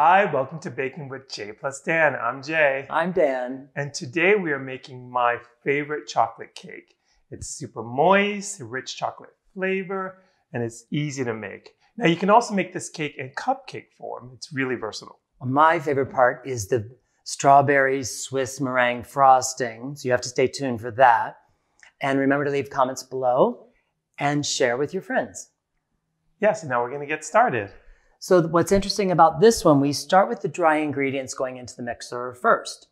Hi, welcome to Baking with Jay plus Dan. I'm Jay. I'm Dan. And today we are making my favorite chocolate cake. It's super moist, rich chocolate flavor, and it's easy to make. Now you can also make this cake in cupcake form. It's really versatile. My favorite part is the strawberry Swiss meringue frosting. So you have to stay tuned for that. And remember to leave comments below and share with your friends. Yes, and now we're going to get started. So what's interesting about this one, we start with the dry ingredients going into the mixer first.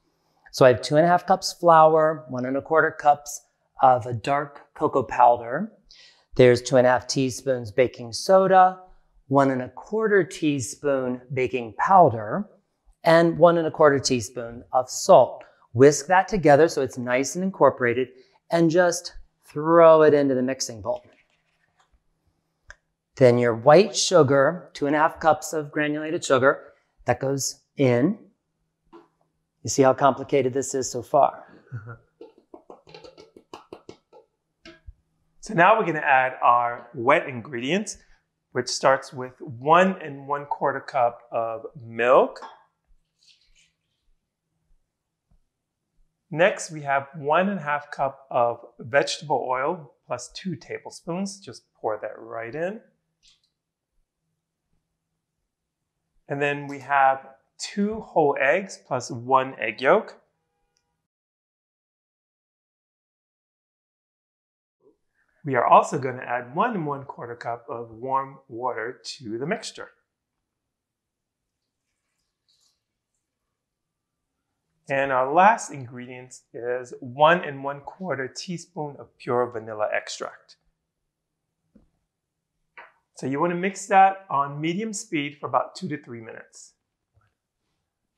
So I have 2½ cups flour, 1¼ cups of a dark cocoa powder. There's 2½ teaspoons baking soda, 1¼ teaspoon baking powder, and 1¼ teaspoon of salt. Whisk that together so it's nice and incorporated, and just throw it into the mixing bowl. Then your white sugar, 2½ cups of granulated sugar, that goes in. You see how complicated this is so far? So now we're going to add our wet ingredients, which starts with 1¼ cup of milk. Next, we have 1½ cup of vegetable oil plus 2 tablespoons. Just pour that right in. And then we have 2 whole eggs plus 1 egg yolk. We are also going to add 1¼ cup of warm water to the mixture. And our last ingredient is 1¼ teaspoon of pure vanilla extract. So you want to mix that on medium speed for about 2 to 3 minutes.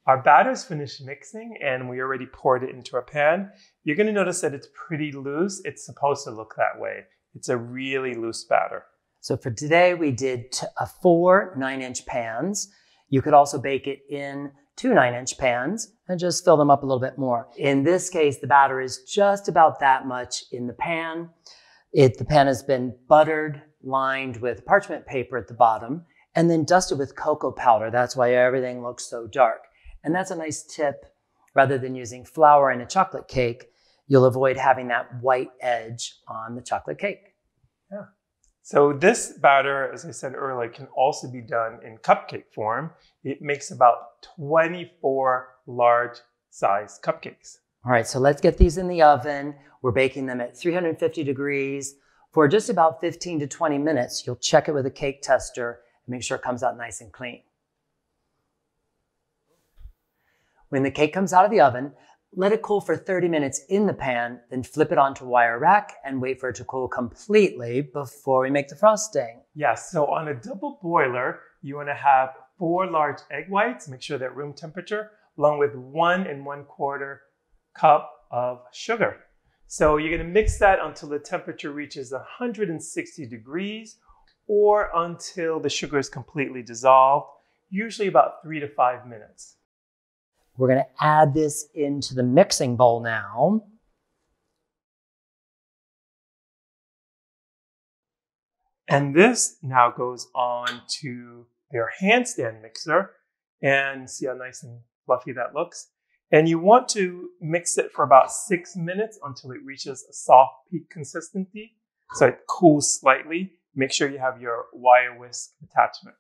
Our batter is finished mixing and we already poured it into a pan. You're going to notice that it's pretty loose. It's supposed to look that way. It's a really loose batter. So for today, we did 4 9-inch pans. You could also bake it in 2 9-inch pans and just fill them up a little bit more. In this case, the batter is just about that much in the pan. The pan has been buttered, lined with parchment paper at the bottom, and then dusted with cocoa powder. That's why everything looks so dark. And that's a nice tip. Rather than using flour in a chocolate cake, you'll avoid having that white edge on the chocolate cake. Yeah. So this batter, as I said earlier, can also be done in cupcake form. It makes about 24 large size cupcakes. All right, so let's get these in the oven. We're baking them at 350 degrees for just about 15 to 20 minutes. You'll check it with a cake tester and make sure it comes out nice and clean. When the cake comes out of the oven, let it cool for 30 minutes in the pan, then flip it onto a wire rack and wait for it to cool completely before we make the frosting. Yes, so on a double boiler, you want to have 4 large egg whites, make sure they're room temperature, along with 1¼ cup of sugar. So you're going to mix that until the temperature reaches 160 degrees or until the sugar is completely dissolved, usually about 3 to 5 minutes. We're going to add this into the mixing bowl now. And this now goes on to their handstand mixer. And see how nice and fluffy that looks. And you want to mix it for about 6 minutes until it reaches a soft peak consistency. So it cools slightly. Make sure you have your wire whisk attachment.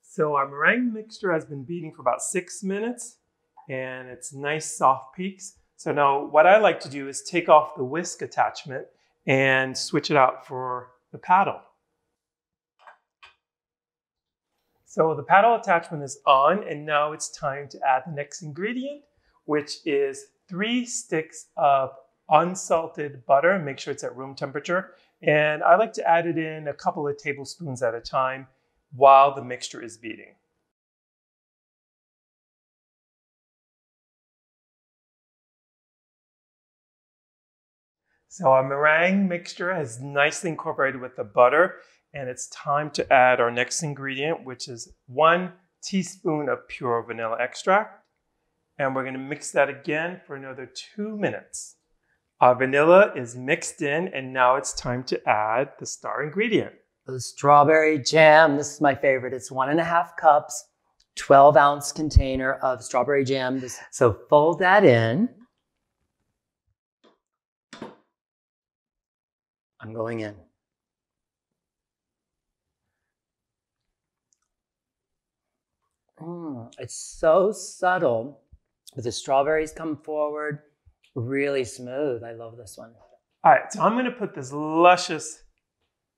So our meringue mixture has been beating for about 6 minutes and it's nice soft peaks. So now what I like to do is take off the whisk attachment and switch it out for the paddle. So the paddle attachment is on and now it's time to add the next ingredient, which is 3 sticks of unsalted butter. Make sure it's at room temperature. And I like to add it in a couple of tablespoons at a time while the mixture is beating. So our meringue mixture has nicely incorporated with the butter, and it's time to add our next ingredient, which is 1 teaspoon of pure vanilla extract. And we're going to mix that again for another 2 minutes. Our vanilla is mixed in, and now it's time to add the star ingredient. The strawberry jam, this is my favorite. It's 1.5 cups, 12-ounce container of strawberry jam. So fold that in. I'm going in. It's so subtle, but the strawberries come forward really smooth. I love this one. All right, so I'm going to put this luscious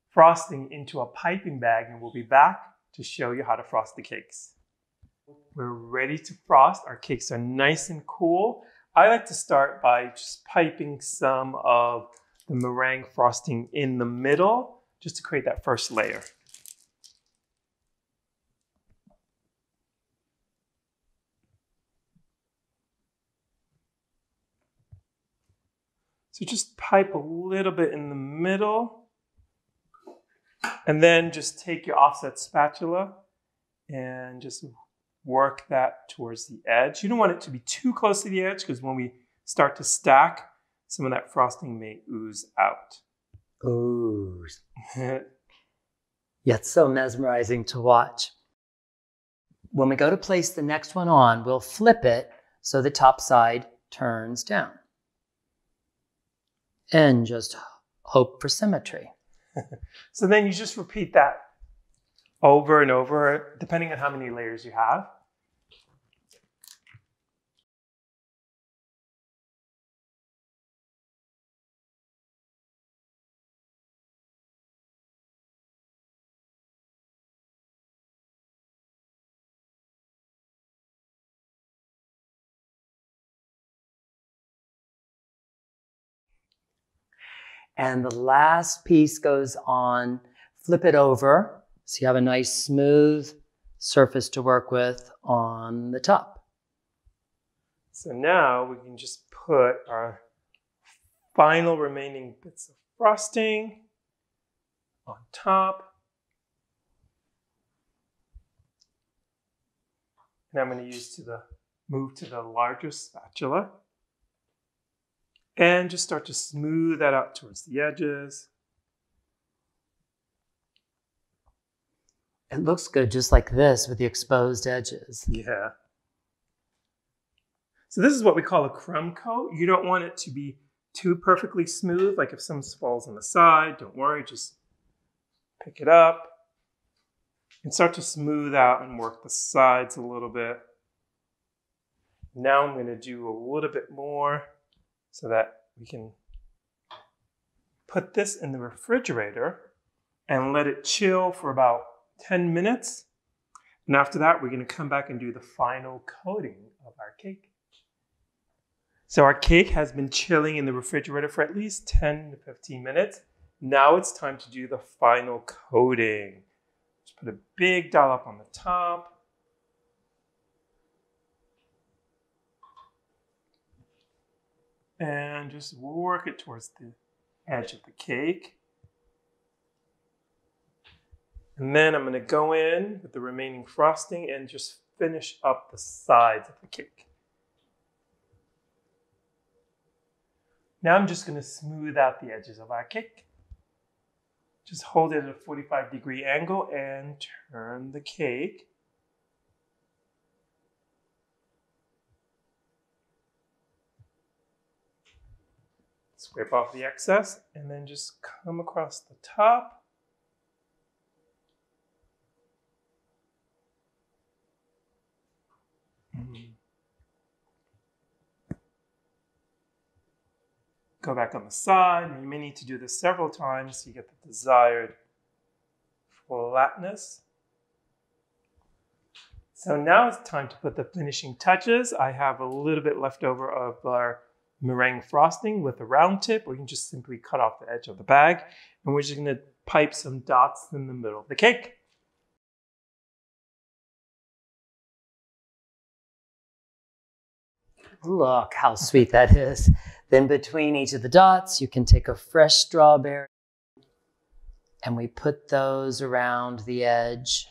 frosting into a piping bag, and we'll be back to show you how to frost the cakes. We're ready to frost. Our cakes are nice and cool. I like to start by just piping some of the meringue frosting in the middle, just to create that first layer. So just pipe a little bit in the middle, and then just take your offset spatula and just work that towards the edge. You don't want it to be too close to the edge, because when we start to stack, some of that frosting may ooze out. Ooze. Yeah, it's so mesmerizing to watch. When we go to place the next one on, we'll flip it so the top side turns down. And just hope for symmetry. So then you just repeat that over and over, depending on how many layers you have. And the last piece goes on, flip it over, so you have a nice smooth surface to work with on the top. So now we can just put our final remaining bits of frosting on top. And I'm going to move to the larger spatula. And just start to smooth that out towards the edges. It looks good just like this with the exposed edges. Yeah. So this is what we call a crumb coat. You don't want it to be too perfectly smooth. Like if some falls on the side, don't worry, just pick it up and start to smooth out and work the sides a little bit. Now I'm going to do a little bit more, so that we can put this in the refrigerator and let it chill for about 10 minutes. And after that, we're going to come back and do the final coating of our cake. So our cake has been chilling in the refrigerator for at least 10 to 15 minutes. Now it's time to do the final coating. Just put a big dollop on the top. And just work it towards the edge of the cake. And then I'm going to go in with the remaining frosting and just finish up the sides of the cake. Now I'm just going to smooth out the edges of our cake. Just hold it at a 45-degree angle and turn the cake. Scrape off the excess and then just come across the top. Go back on the side, and you may need to do this several times so you get the desired flatness. So now it's time to put the finishing touches. I have a little bit left over of our meringue frosting with a round tip, or you can just simply cut off the edge of the bag. And we're just going to pipe some dots in the middle of the cake. Look how sweet that is. Then between each of the dots, you can take a fresh strawberry and we put those around the edge.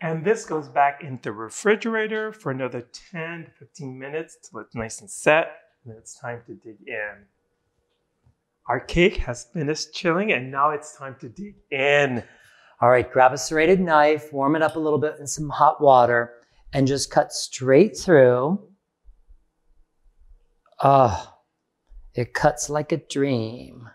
And this goes back into the refrigerator for another 10 to 15 minutes till it's nice and set. And then it's time to dig in. Our cake has finished chilling and now it's time to dig in. All right, grab a serrated knife, warm it up a little bit in some hot water, and just cut straight through. Oh, it cuts like a dream.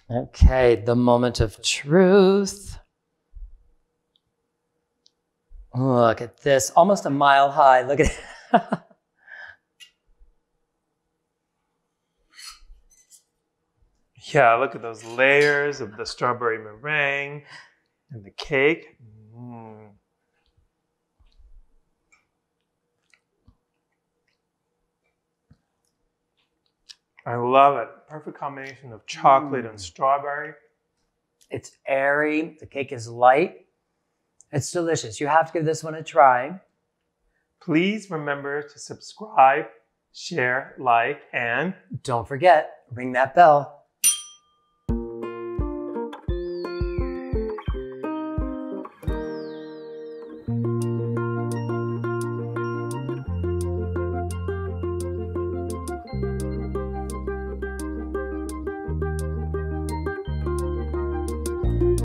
Okay, the moment of truth. Look at this, almost a mile high. Look at it. Yeah, look at those layers of the strawberry meringue and the cake. I love it. Perfect combination of chocolate and strawberry. It's airy. The cake is light. It's delicious. You have to give this one a try. Please remember to subscribe, share, like, and don't forget, ring that bell.